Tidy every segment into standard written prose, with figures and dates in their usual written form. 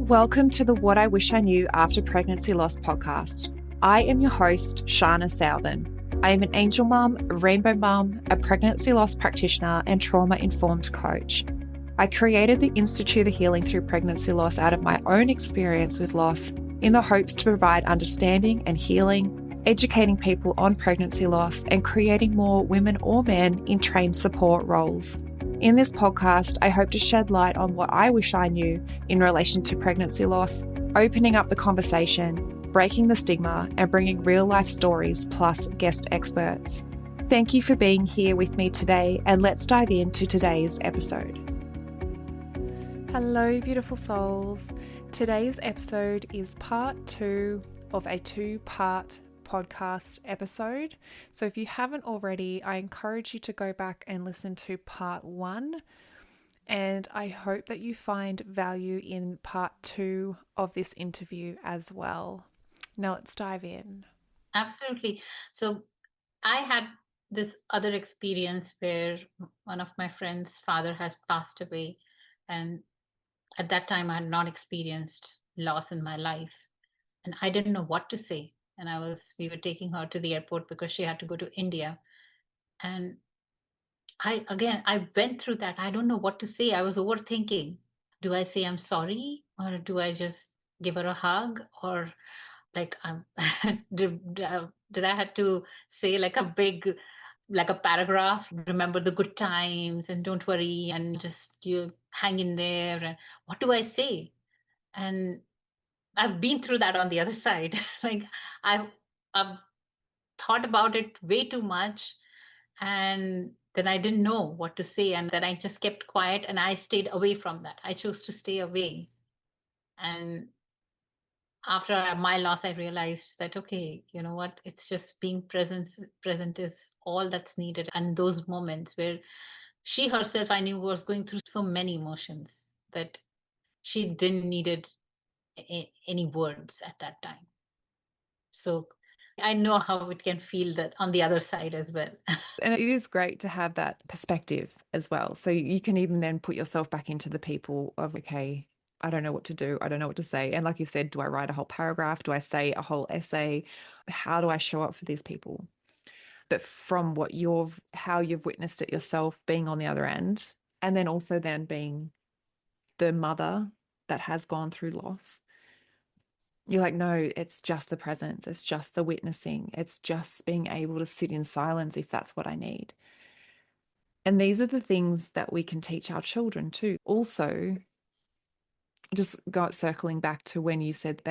Welcome to the What I Wish I Knew After Pregnancy Loss podcast. I am your host, Shana Southern. I am an angel mum, a rainbow mum, a pregnancy loss practitioner, and trauma-informed coach. I created the Institute of Healing Through Pregnancy Loss out of my own experience with loss in the hopes to provide understanding and healing, educating people on pregnancy loss, and creating more women or men in trained support roles. In this podcast, I hope to shed light on what I wish I knew in relation to pregnancy loss, opening up the conversation, breaking the stigma, and bringing real-life stories plus guest experts. Thank you for being here with me today, and let's dive into today's episode. Hello, beautiful souls. Today's episode is part 2 of a 2-part podcast episode. So if you haven't already, I encourage you to go back and listen to part 1. And I hope that you find value in part 2 of this interview as well. Now let's dive in. Absolutely. So I had this other experience where one of my friend's father has passed away. And at that time, I had not experienced loss in my life. And I didn't know what to say. And we were taking her to the airport because she had to go to India. And I went through that. I don't know what to say. I was overthinking. Do I say I'm sorry, or do I just give her a hug, or like did I have to say like a paragraph, remember the good times and don't worry and just you hang in there, and what do I say? And I've been through that on the other side. Like I've I've thought about it way too much, and then I didn't know what to say, and then I just kept quiet and I stayed away from that. I chose to stay away. And after my loss, I realized that, okay, you know what, it's just being present is all that's needed. And those moments where she herself, I knew, was going through so many emotions that she didn't needed any words at that time. So I know how it can feel that on the other side as well. And it is great to have that perspective as well. So you can even then put yourself back into the people of, okay, I don't know what to do. I don't know what to say. And like you said, do I write a whole paragraph? Do I say a whole essay? How do I show up for these people? But from how you've witnessed it yourself, being on the other end, and then also then being the mother that has gone through loss, you're like, no, it's just the presence. It's just the witnessing. It's just being able to sit in silence if that's what I need. And these are the things that we can teach our children too. Also, just circling back to when you said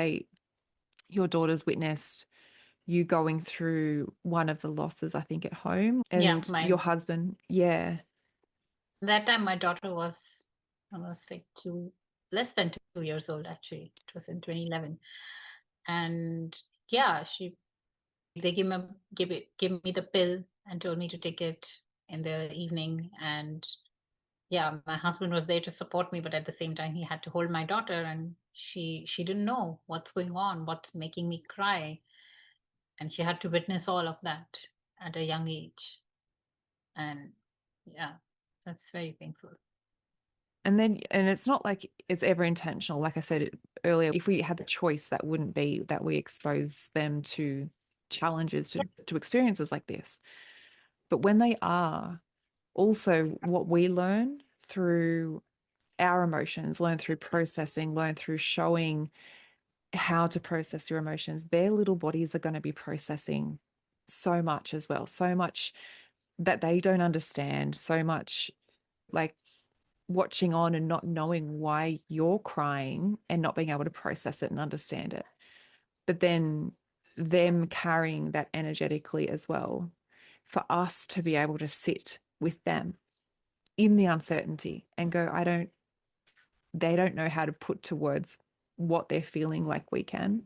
your daughters witnessed you going through one of the losses, I think, at home, and your husband. Yeah. That time my daughter was almost like less than 2 years old, actually. It was in 2011. And yeah, they gave me the pill and told me to take it in the evening. And yeah, my husband was there to support me, but at the same time he had to hold my daughter, and she didn't know what's going on, what's making me cry. And she had to witness all of that at a young age. And yeah, that's very painful. And it's not like it's ever intentional. Like I said earlier, if we had the choice, that wouldn't be that we expose them to challenges, to experiences like this. But when they are, also what we learn through our emotions, learn through processing, learn through showing how to process your emotions, their little bodies are going to be processing so much as well, so much that they don't understand, so much like watching on and not knowing why you're crying and not being able to process it and understand it. But then them carrying that energetically as well, for us to be able to sit with them in the uncertainty and go, they don't know how to put to words what they're feeling like we can.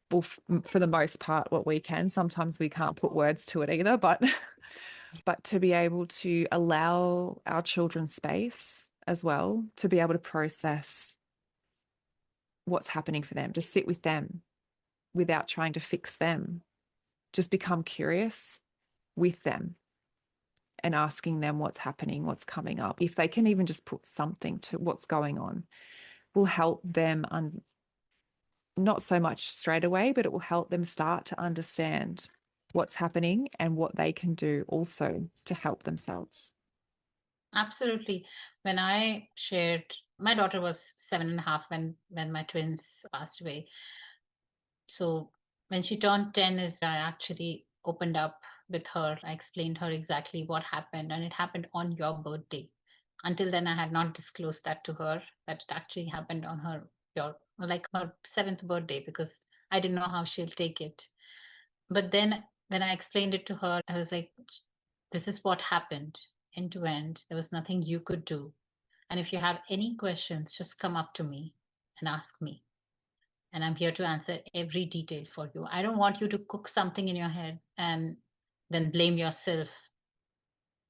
Well, for the most part, what we can. Sometimes we can't put words to it either, but to be able to allow our children space as well, to be able to process what's happening for them, to sit with them without trying to fix them, just become curious with them and asking them what's happening, what's coming up. If they can even just put something to what's going on, will help them not so much straight away, but it will help them start to understand what's happening and what they can do also to help themselves. Absolutely. When I shared, my daughter was 7.5 when my twins passed away. So when she turned 10 is I actually opened up with her. I explained her exactly what happened, and it happened on your birthday. Until then, I had not disclosed that to her, that it actually happened on her 7th birthday, because I didn't know how she'll take it. But then when I explained it to her, I was like, this is what happened end to end. There was nothing you could do. And if you have any questions, just come up to me and ask me. And I'm here to answer every detail for you. I don't want you to cook something in your head and then blame yourself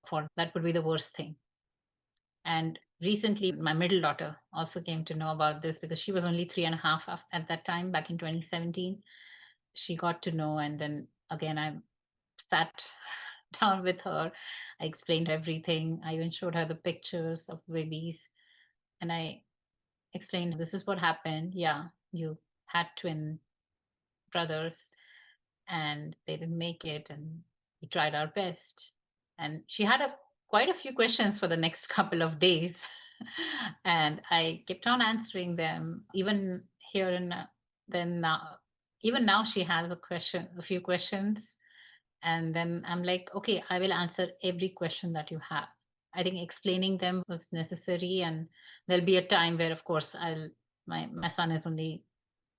for that. Would be the worst thing. And recently, my middle daughter also came to know about this, because she was only 3.5 at that time, back in 2017. She got to know, and then again, I sat down with her. I explained everything. I even showed her the pictures of babies, and I explained, this is what happened. Yeah, you had twin brothers and they didn't make it, and we tried our best. And she had quite a few questions for the next couple of days. And I kept on answering them, even here and then now. Even now she has a few questions, and then I'm like, okay, I will answer every question that you have. I think explaining them was necessary, and there'll be a time where, of course, my son is only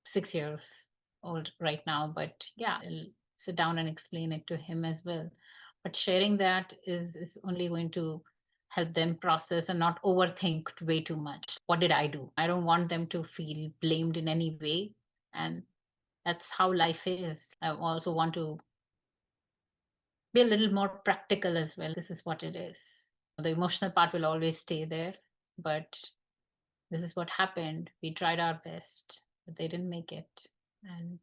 6 years old right now, but yeah, I'll sit down and explain it to him as well. But sharing that is only going to help them process and not overthink way too much. What did I do? I don't want them to feel blamed in any way. And that's how life is. I also want to be a little more practical as well. This is what it is. The emotional part will always stay there, but this is what happened. We tried our best, but they didn't make it. And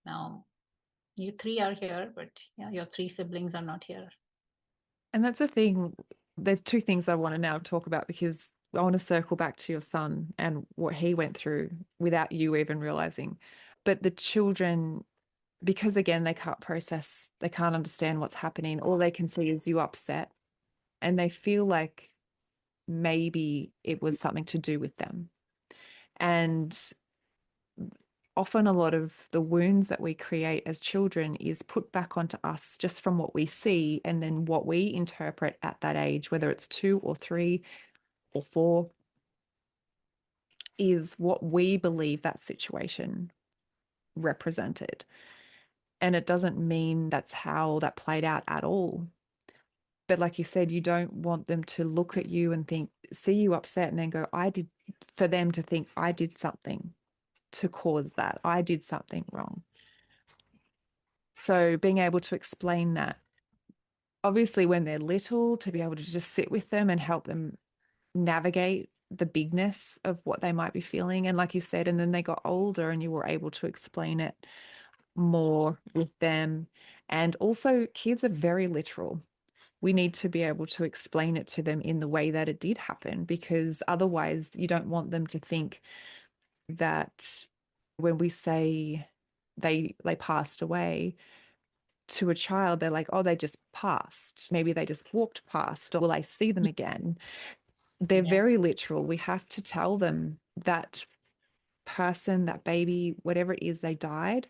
now you three are here, but yeah, your three siblings are not here. And that's the thing. There's two things I want to now talk about, because I want to circle back to your son and what he went through without you even realizing. But the children, because again, they can't process, they can't understand what's happening. All they can see is you upset, and they feel like maybe it was something to do with them. And often a lot of the wounds that we create as children is put back onto us just from what we see, and then what we interpret at that age, whether it's 2 or 3 or 4, is what we believe that situation represented. And it doesn't mean that's how that played out at all. But like you said, you don't want them to look at you and see you upset and then go, for them to think, I did something to cause that. I did something wrong. So being able to explain that, obviously when they're little, to be able to just sit with them and help them navigate the bigness of what they might be feeling. And like you said, and then they got older and you were able to explain it more with them. And also kids are very literal. We need to be able to explain it to them in the way that it did happen, because otherwise you don't want them to think that when we say they passed away to a child, they're like, oh, they just passed. Maybe they just walked past, or will I see them again? They're Yeah. very literal. We have to tell them that person, that baby, whatever it is, they died.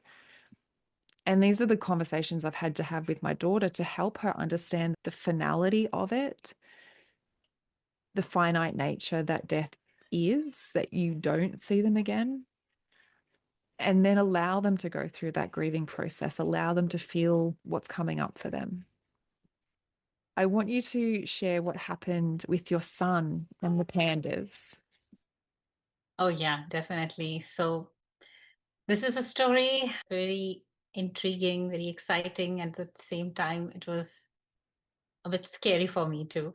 And these are the conversations I've had to have with my daughter to help her understand the finality of it, the finite nature that death is, that you don't see them again. And then allow them to go through that grieving process, allow them to feel what's coming up for them. I want you to share what happened with your son and the pandas. Oh, yeah, definitely. So this is a story very intriguing, very exciting. And at the same time, it was a bit scary for me too.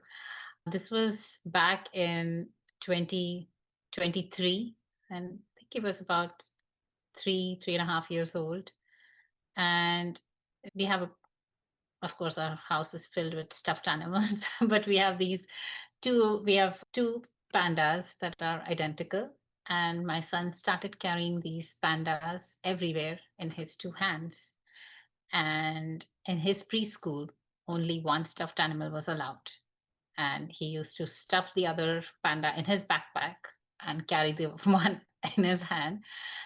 This was back in 2023, and I think he was about 3.5 years old. And we have of course, our house is filled with stuffed animals, but we have two pandas that are identical. And my son started carrying these pandas everywhere in his two hands. And in his preschool, only one stuffed animal was allowed. And he used to stuff the other panda in his backpack and carry the one in his hand.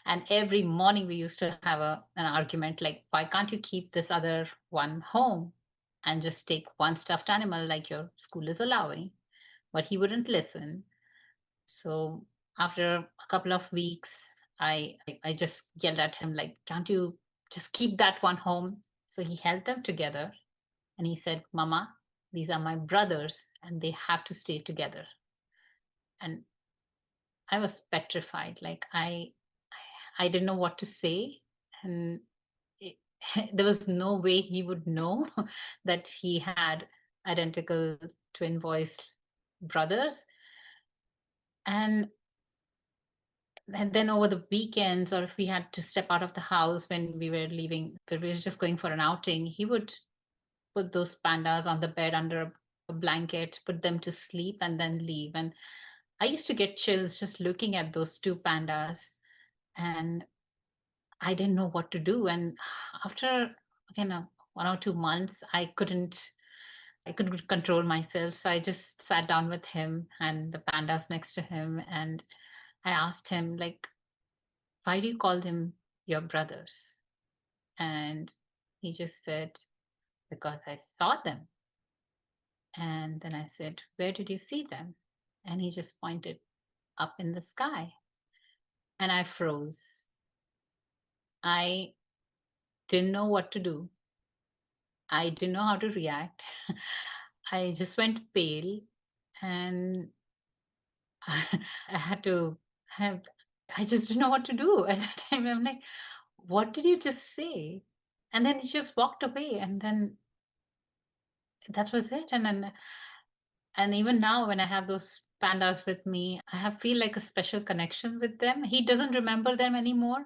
And every morning we used to have an argument like, why can't you keep this other one home and just take one stuffed animal like your school is allowing? But he wouldn't listen. So after a couple of weeks, I just yelled at him like, can't you just keep that one home? So he held them together and he said, Mama, these are my brothers and they have to stay together. And I was petrified. Like I didn't know what to say. And it, there was no way he would know that he had identical twin voice brothers. And then over the weekends, or if we had to step out of the house when we were leaving, but we were just going for an outing, he would put those pandas on the bed under a blanket, put them to sleep, and then leave. And I used to get chills just looking at those two pandas, and I didn't know what to do. And after again 1 or 2 months, I couldn't control myself. So I just sat down with him and the pandas next to him, and I asked him like, why do you call them your brothers? And he just said, because I saw them. And then I said, where did you see them? And he just pointed up in the sky. And I froze. I didn't know what to do. I didn't know how to react. I just went pale and I had to have, I just didn't know what to do at that time. I'm like, what did you just say? And then he just walked away. And then that was it. And even now when I have those pandas with me, I have feel like a special connection with them. He doesn't remember them anymore.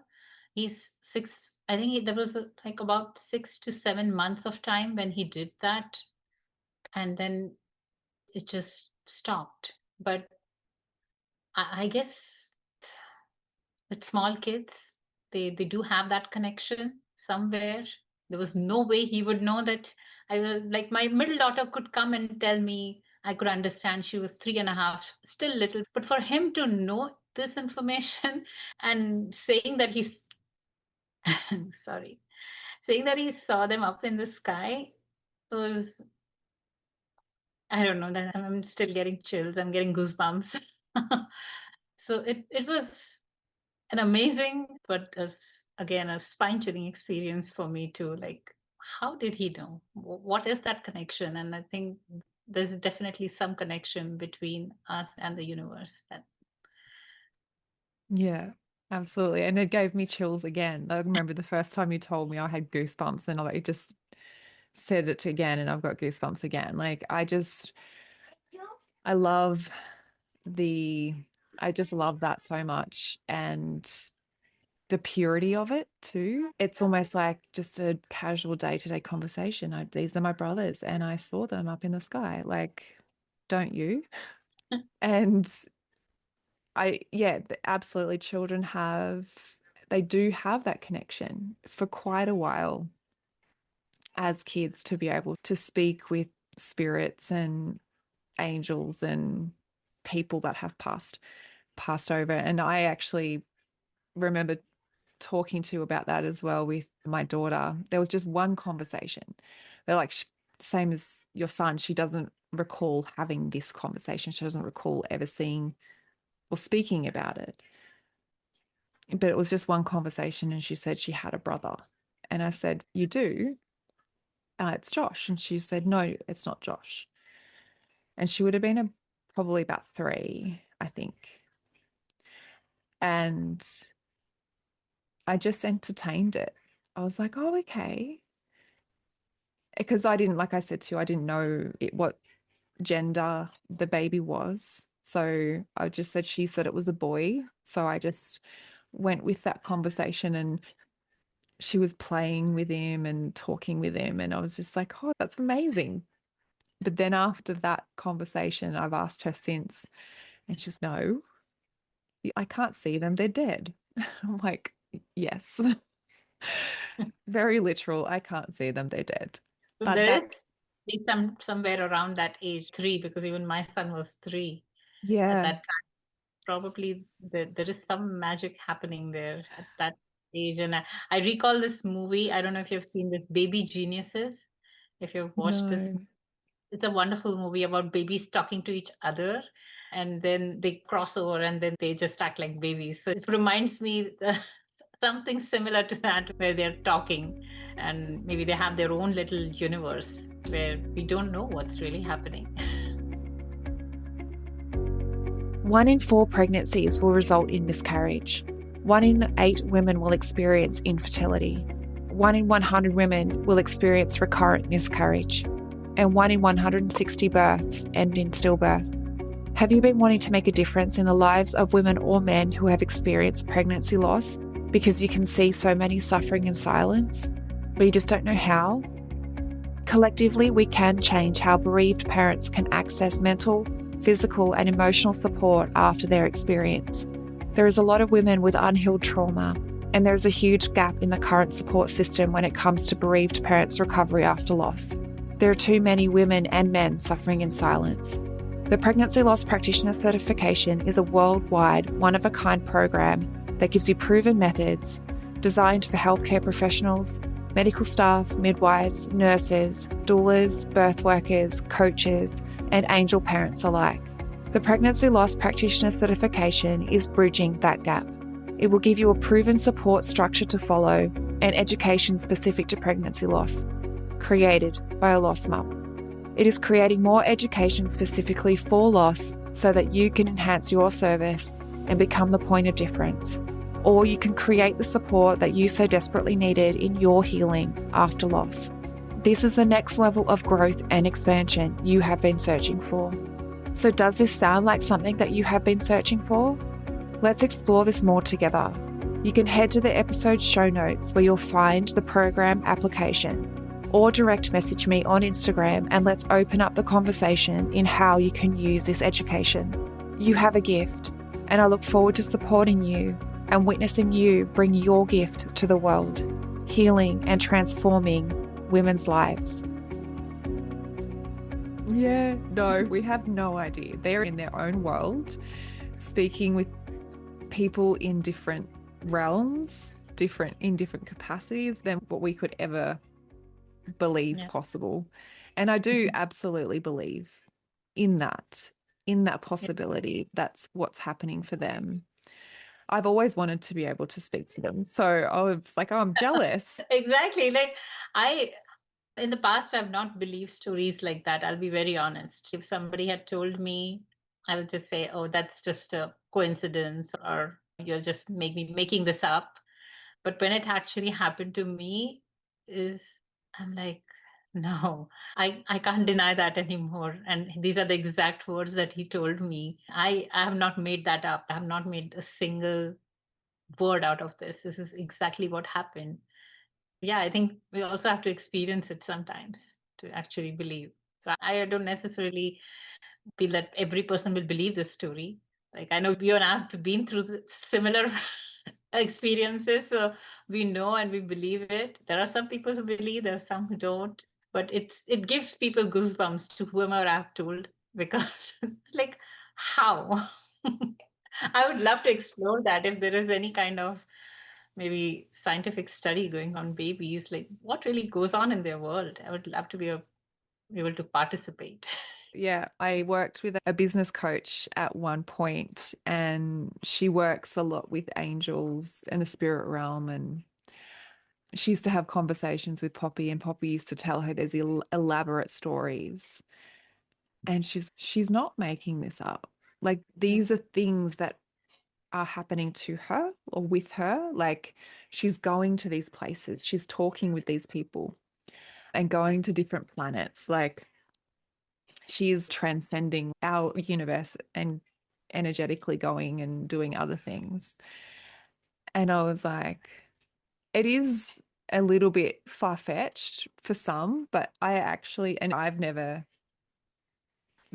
He's six, I think there was like about 6 to 7 months of time when he did that, and then it just stopped. But I guess with small kids, they do have that connection somewhere. There was no way he would know that. I was like, my middle daughter could come and tell me, I could understand. She was 3.5, still little, but for him to know this information and saying that he's sorry, saying that he saw them up in the sky was, I don't know, that I'm still getting chills, I'm getting goosebumps. So it was an amazing, but again, a spine chilling experience for me too. Like, how did he know? What is that connection? And I think there's definitely some connection between us and the universe. That Yeah, absolutely. And it gave me chills again. I remember the first time you told me I had goosebumps, and I just said it again, and I've got goosebumps again. Like, I love the, I just love that so much. And the purity of it too. It's almost like just a casual day-to-day conversation. These are my brothers, and I saw them up in the sky. Like, don't you? And yeah, absolutely. Children they do have that connection for quite a while as kids, to be able to speak with spirits and angels and people that have passed over. And I actually remember talking to about that as well with my daughter. There was just one conversation. They're like, same as your son, she doesn't recall having this conversation. She doesn't recall ever seeing or speaking about it. But it was just one conversation, and she said she had a brother. And I said, you do? It's Josh. And she said, no, it's not Josh. And she would have been probably about 3, I think. And I just entertained it. I was like, oh, okay. Because I didn't, like I said to you, I didn't know what gender the baby was. So I just said, she said it was a boy. So I just went with that conversation, and she was playing with him and talking with him. And I was just like, oh, that's amazing. But then after that conversation, I've asked her since, and she's, no, I can't see them, they're dead. I'm like, yes. Very literal. I can't see them, they're dead. So But there that, is somewhere around that age, 3, because even my son was 3 at yeah, that time. Probably there is some magic happening there at that age. And I recall this movie. I don't know if you've seen this, Baby Geniuses. If you've watched this, no. it's a wonderful movie about babies talking to each other, and then they cross over and then they just act like babies. So it reminds me something similar to that, where they're talking and maybe they have their own little universe where we don't know what's really happening. 1 in 4 pregnancies will result in miscarriage. 1 in 8 women will experience infertility. 1 in 100 women will experience recurrent miscarriage. And 1 in 160 births end in stillbirth. Have you been wanting to make a difference in the lives of women or men who have experienced pregnancy loss because you can see so many suffering in silence, but you just don't know how? Collectively, we can change how bereaved parents can access mental, physical, and emotional support after their experience. There is a lot of women with unhealed trauma, and there is a huge gap in the current support system when it comes to bereaved parents' recovery after loss. There are too many women and men suffering in silence. The Pregnancy Loss Practitioner Certification is a worldwide, one-of-a-kind program that gives you proven methods designed for healthcare professionals, medical staff, midwives, nurses, doulas, birth workers, coaches, and angel parents alike. The Pregnancy Loss Practitioner Certification is bridging that gap. It will give you a proven support structure to follow and education specific to pregnancy loss, created by a lost mum. It is creating more education specifically for loss so that you can enhance your service and become the point of difference. Or you can create the support that you so desperately needed in your healing after loss. This is the next level of growth and expansion you have been searching for. So does this sound like something that you have been searching for? Let's explore this more together. You can head to the episode show notes where you'll find the program application, or direct message me on Instagram and let's open up the conversation in how you can use this education. You have a gift, and I look forward to supporting you and witnessing you bring your gift to the world, healing and transforming women's lives. Yeah, no, we have no idea. They're in their own world, speaking with people in different realms, in different capacities than what we could ever believe possible. And I do absolutely believe in that possibility. That's what's happening for them. I've always wanted to be able to speak to them. So I was like, oh, I'm jealous. Exactly. Like in the past, I've not believed stories like that. I'll be very honest. If somebody had told me, I would just say, oh, that's just a coincidence, or you'll just make me making this up. But when it actually happened to me, I'm like, no, I can't deny that anymore. And these are the exact words that he told me. I have not made that up. I have not made a single word out of this. This is exactly what happened. Yeah, I think we also have to experience it sometimes to actually believe. So I don't necessarily feel that every person will believe this story. Like I know you and I have been through similar experiences, so we know and we believe it. There are some people who believe, there are some who don't, but it gives people goosebumps to whomever I've told, because like how? I would love to explore that if there is any kind of maybe scientific study going on babies, like what really goes on in their world. I would love to be able to participate. Yeah, I worked with a business coach at one point, and she works a lot with angels and the spirit realm. And she used to have conversations with Poppy, and Poppy used to tell her there's elaborate stories. And she's not making this up. Like these are things that are happening to her or with her. Like she's going to these places, she's talking with these people and going to different planets. Like she's transcending our universe and energetically going and doing other things. And I was like, it is a little bit far-fetched for some, but I've never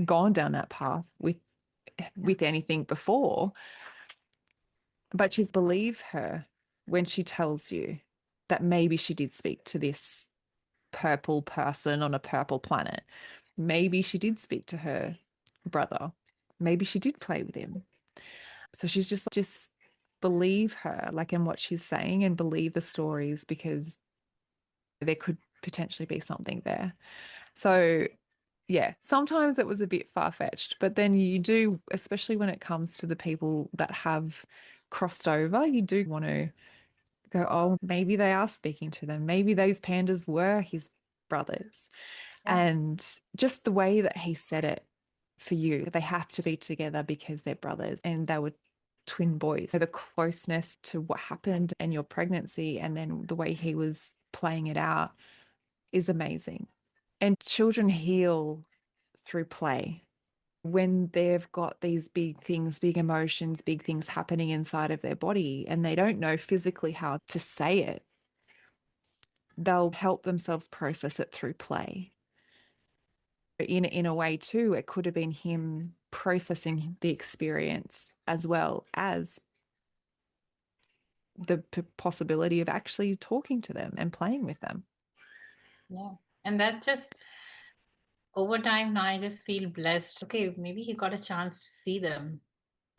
gone down that path with anything before. But you believe her when she tells you that maybe she did speak to this purple person on a purple planet. Maybe she did speak to her brother. Maybe she did play with him. So she's just believe her, like, in what she's saying, and believe the stories, because there could potentially be something there. So yeah, sometimes it was a bit far-fetched, but then you do, especially when it comes to the people that have crossed over, you do want to go, oh, maybe they are speaking to them. Maybe those pandas were his brothers. Yeah. And just the way that he said it for you, they have to be together because they're brothers and they were twin boys. So the closeness to what happened and your pregnancy, and then the way he was playing it out, is amazing. And children heal through play. When they've got these big things, big emotions, big things happening inside of their body, and they don't know physically how to say it, they'll help themselves process it through play. In a way too, it could have been him processing the experience as well as the possibility of actually talking to them and playing with them. Yeah. And that just, over time now, I just feel blessed. Okay, maybe he got a chance to see them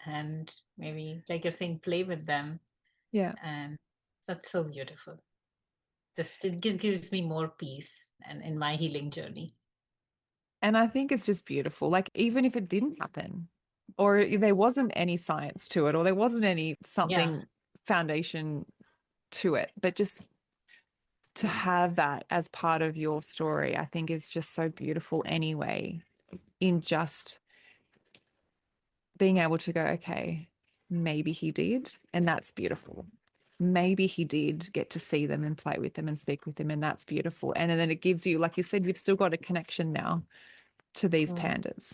and maybe, like you're saying, play with them. Yeah. And that's so beautiful. Just, it just gives me more peace and in my healing journey. And I think it's just beautiful. Like, even if it didn't happen, or there wasn't any science to it, or there wasn't any something foundation to it, but just to have that as part of your story, I think is just so beautiful anyway, in just being able to go, okay, maybe he did, and that's beautiful. Maybe he did get to see them and play with them and speak with them, and that's beautiful. And then it gives you, like you said, you've still got a connection now to these pandas.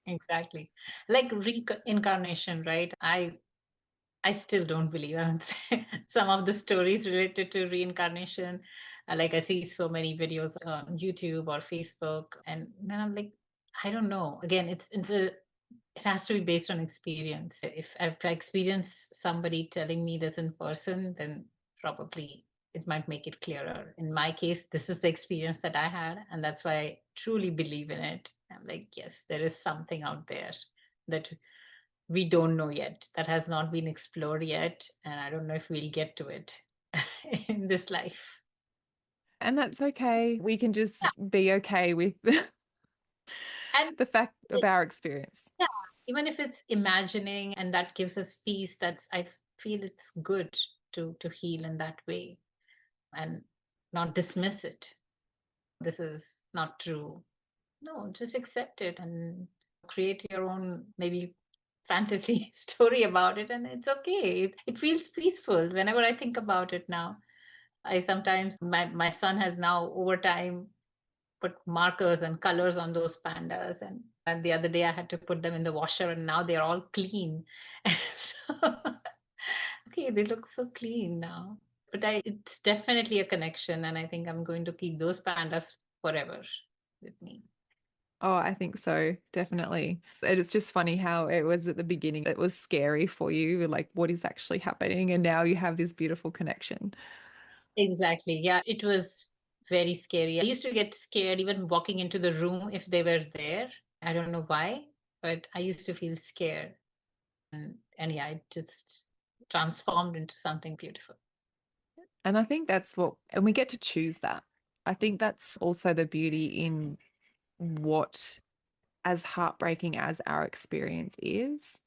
Exactly. Like reincarnation, right? I still don't believe in some of the stories related to reincarnation. Like I see so many videos on YouTube or Facebook, and then I'm like, I don't know. Again, it has to be based on experience. If I experience somebody telling me this in person, then probably it might make it clearer. In my case, this is the experience that I had, and that's why I truly believe in it. I'm like, yes, there is something out there that we don't know yet, that has not been explored yet, and I don't know if we'll get to it in this life. And that's okay. We can just Yeah. be okay with And the fact of our experience. yeah, even if it's imagining and that gives us peace, that's, I feel it's good to heal in that way and not dismiss it. This is not true. No, just accept it and create your own maybe fantasy story about it, and it's okay. It feels peaceful whenever I think about it now. I sometimes, my son has now over time put markers and colors on those pandas, and the other day I had to put them in the washer, and now they're all clean. So, okay, they look so clean now. But it's definitely a connection, and I think I'm going to keep those pandas forever with me. Oh, I think so, definitely. And it's just funny how it was at the beginning, it was scary for you, like what is actually happening, and now you have this beautiful connection. Exactly. Yeah, it was very scary. I used to get scared even walking into the room if they were there. I don't know why, but I used to feel scared. And yeah, it just transformed into something beautiful. And I think that's what, and we get to choose that. I think that's also the beauty in what, as heartbreaking as our experience is,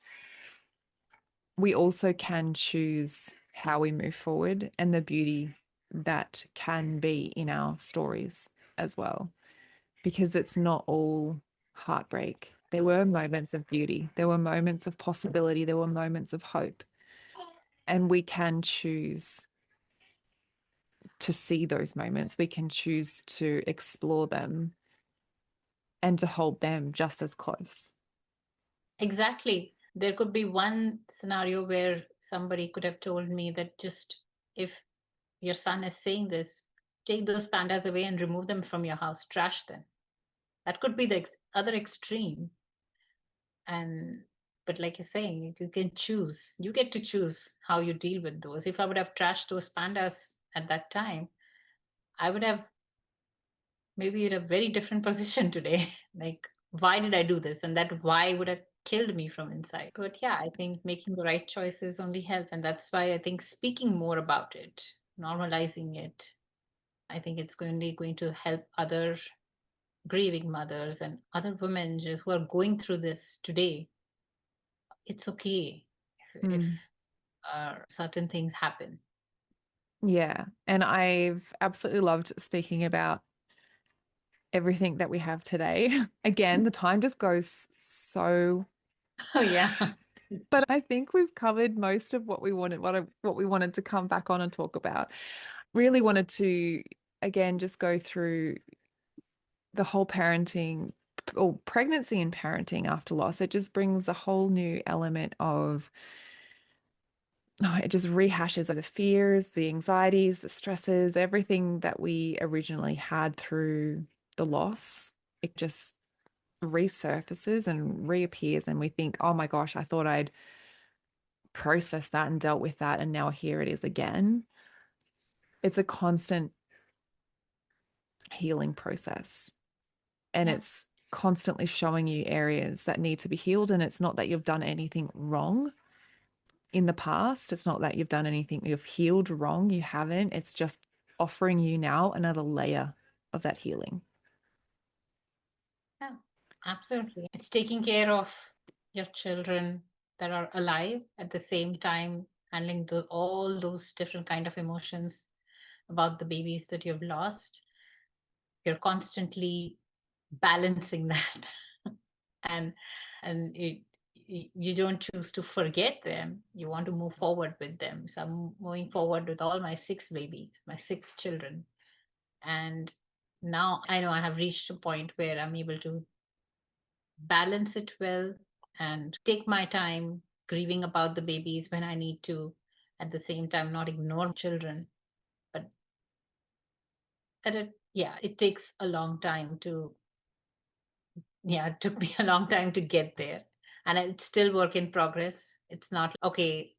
we also can choose how we move forward and the beauty that can be in our stories as well, because it's not all heartbreak. There were moments of beauty, there were moments of possibility, there were moments of hope, and we can choose to see those moments. We can choose to explore them and to hold them just as close. Exactly. There could be one scenario where somebody could have told me that, just if your son is saying this, take those pandas away and remove them from your house, trash them. That could be the other extreme. And But like you're saying, you can choose. You get to choose how you deal with those. If I would have trashed those pandas at that time, I would have maybe in a very different position today. Like, why did I do this? And that why would have killed me from inside. But yeah, I think making the right choices only help. And that's why I think speaking more about it, normalizing it, I think it's going to help other grieving mothers and other women who are going through this today. It's okay if Mm. certain things happen. Yeah. And I've absolutely loved speaking about everything that we have today. Again, the time just goes so, Oh yeah. but I think we've covered most of what we wanted, what we wanted to come back on and talk about. Really wanted to, again, just go through the whole parenting or pregnancy and parenting after loss. It just brings a whole new element of, it just rehashes the fears, the anxieties, the stresses, everything that we originally had through the loss. It just resurfaces and reappears, and we think, oh my gosh, I thought I'd processed that and dealt with that, and now here it is again. It's a constant healing process, and Yeah. it's constantly showing you areas that need to be healed. And it's not that you've done anything wrong in the past. It's not that you've done anything you've healed wrong. You haven't. It's just offering you now another layer of that healing. Yeah, absolutely. It's taking care of your children that are alive at the same time, handling all those different kind of emotions about the babies that you've lost. You're constantly balancing that, and you don't choose to forget them. You want to move forward with them. So I'm moving forward with all my 6 babies, my 6 children, and now I know I have reached a point where I'm able to balance it well and take my time grieving about the babies when I need to, at the same time not ignore children. But it takes a long time to, yeah, it took me a long time to get there, and it's still work in progress. It's not okay,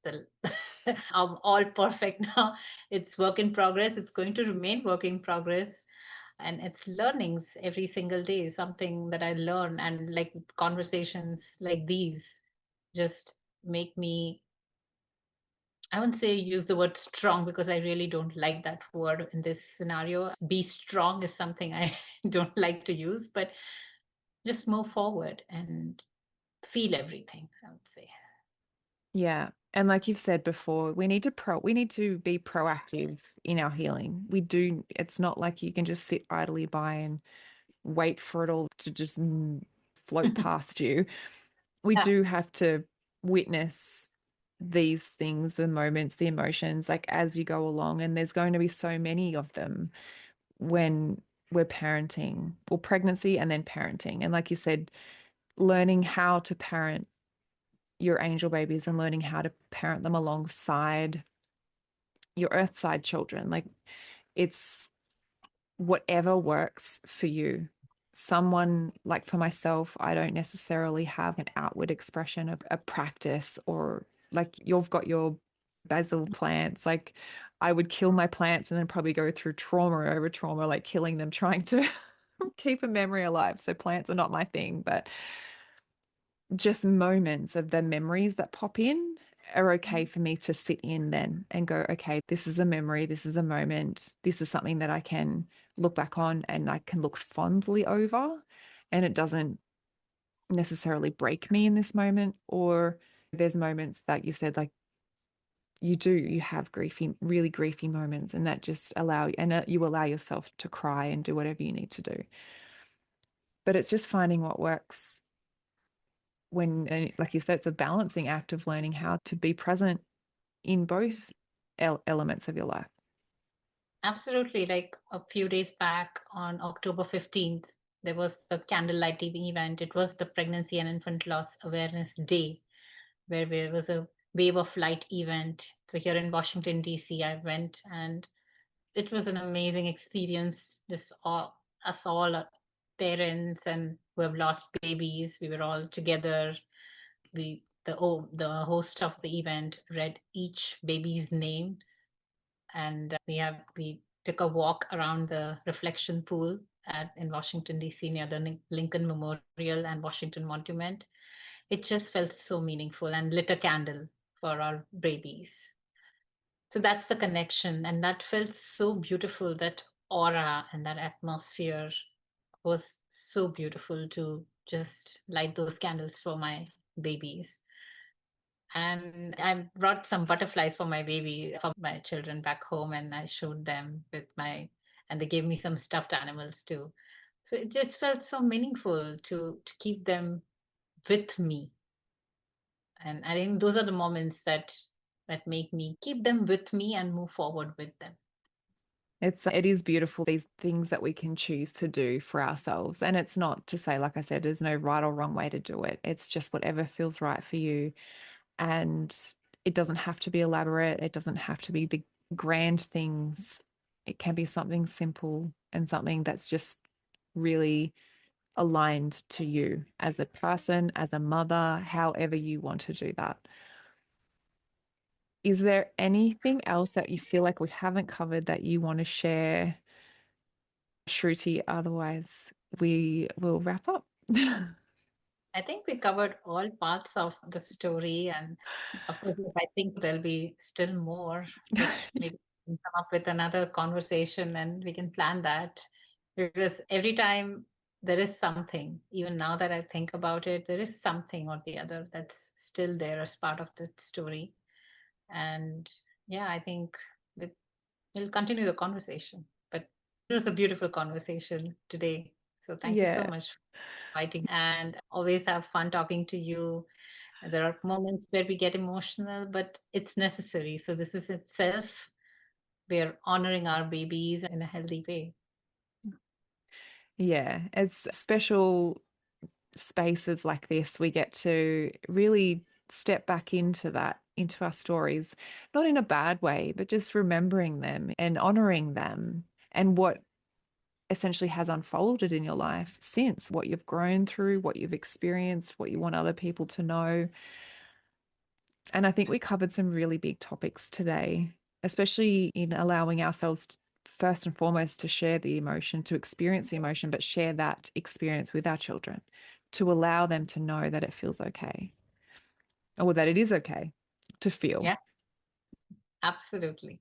I'm all perfect now. It's work in progress. It's going to remain work in progress, and it's learnings every single day, something that I learn. And like conversations like these just make me, I wouldn't say use the word strong, because I really don't like that word in this scenario. Be strong is something I don't like to use, but just move forward and feel everything, I would say. Yeah. And like you've said before, we need to be proactive in our healing. We do. It's not like you can just sit idly by and wait for it all to just float past you. We Yeah. do have to witness these things, the moments, the emotions, like as you go along. And there's going to be so many of them when we're parenting, or pregnancy and then parenting. And like you said, learning how to parent your angel babies and learning how to parent them alongside your earthside children. Like, it's whatever works for you. Someone, like for myself, I don't necessarily have an outward expression of a practice, or like you've got your basil plants. Like, I would kill my plants and then probably go through trauma over trauma, like killing them, trying to keep a memory alive. So plants are not my thing, but just moments of the memories that pop in are okay for me to sit in then and go, okay, this is a memory, this is a moment, this is something that I can look back on and I can look fondly over, and it doesn't necessarily break me in this moment. Or there's moments that you said, like, you have griefy, really griefy moments, and that just you allow yourself to cry and do whatever you need to do. But it's just finding what works when, like you said, it's a balancing act of learning how to be present in both elements of your life. Absolutely. Like a few days back on October 15th, there was a candlelight TV event. It was the Pregnancy and Infant Loss Awareness Day, where there was a Wave of Light event. So here in Washington, D.C., I went, and it was an amazing experience. Us all, parents and who have lost babies, we were all together. We the host of the event read each baby's names, and we took a walk around the reflection pool in Washington D.C. near the Lincoln Memorial and Washington Monument. It just felt so meaningful, and lit a candle for our babies. So that's the connection, and that felt so beautiful. That aura and that atmosphere was so beautiful to just light those candles for my babies. And I brought some butterflies for my baby, for my children back home, and I showed them and they gave me some stuffed animals too. So it just felt so meaningful to keep them with me. And I think those are the moments that make me keep them with me and move forward with them. It is beautiful, these things that we can choose to do for ourselves. And it's not to say, like I said, there's no right or wrong way to do it. It's just whatever feels right for you. And it doesn't have to be elaborate. It doesn't have to be the grand things. It can be something simple and something that's just really aligned to you as a person, as a mother, however you want to do that. Is there anything else that you feel like we haven't covered that you want to share, Shruti? Otherwise, we will wrap up. I think we covered all parts of the story, and of course, I think there'll be still more, which maybe we can come up with another conversation and we can plan that. Because every time there is something, even now that I think about it, there is something or the other that's still there as part of the story. And yeah, I think we'll continue the conversation. But it was a beautiful conversation today. So thank you so much for inviting, and always have fun talking to you. There are moments where we get emotional, but it's necessary. So this is itself, we're honoring our babies in a healthy way. Yeah, it's special spaces like this. We get to really step back into our stories, not in a bad way, but just remembering them and honoring them and what essentially has unfolded in your life since, what you've grown through, what you've experienced, what you want other people to know. And I think we covered some really big topics today, especially in allowing ourselves first and foremost to share the emotion, to experience the emotion, but share that experience with our children, to allow them to know that it feels okay, or that it is okay to feel. Yeah, absolutely.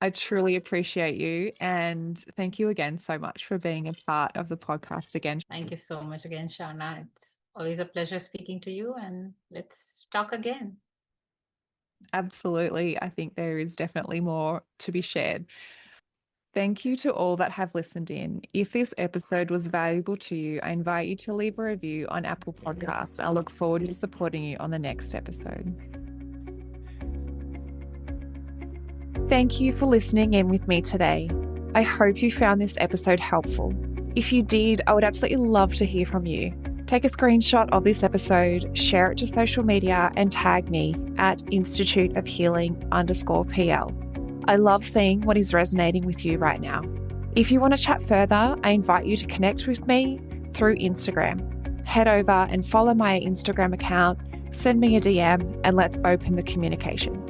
I truly appreciate you. And thank you again so much for being a part of the podcast again. Thank you so much again, Shauna. It's always a pleasure speaking to you, and let's talk again. Absolutely. I think there is definitely more to be shared. Thank you to all that have listened in. If this episode was valuable to you, I invite you to leave a review on Apple Podcasts. I look forward to supporting you on the next episode. Thank you for listening in with me today. I hope you found this episode helpful. If you did, I would absolutely love to hear from you. Take a screenshot of this episode, share it to social media, and tag me at Institute of Healing_PL. I love seeing what is resonating with you right now. If you want to chat further, I invite you to connect with me through Instagram. Head over and follow my Instagram account, send me a DM, and let's open the communication.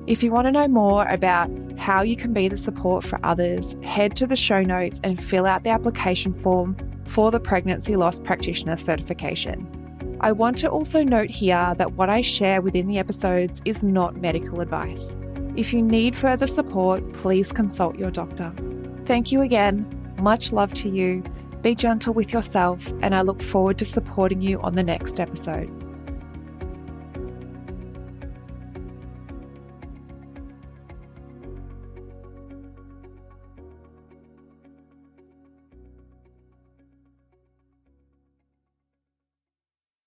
If you want to know more about how you can be the support for others, head to the show notes and fill out the application form for the Pregnancy Loss Practitioner certification. I want to also note here that what I share within the episodes is not medical advice. If you need further support, please consult your doctor. Thank you again. Much love to you. Be gentle with yourself, and I look forward to supporting you on the next episode.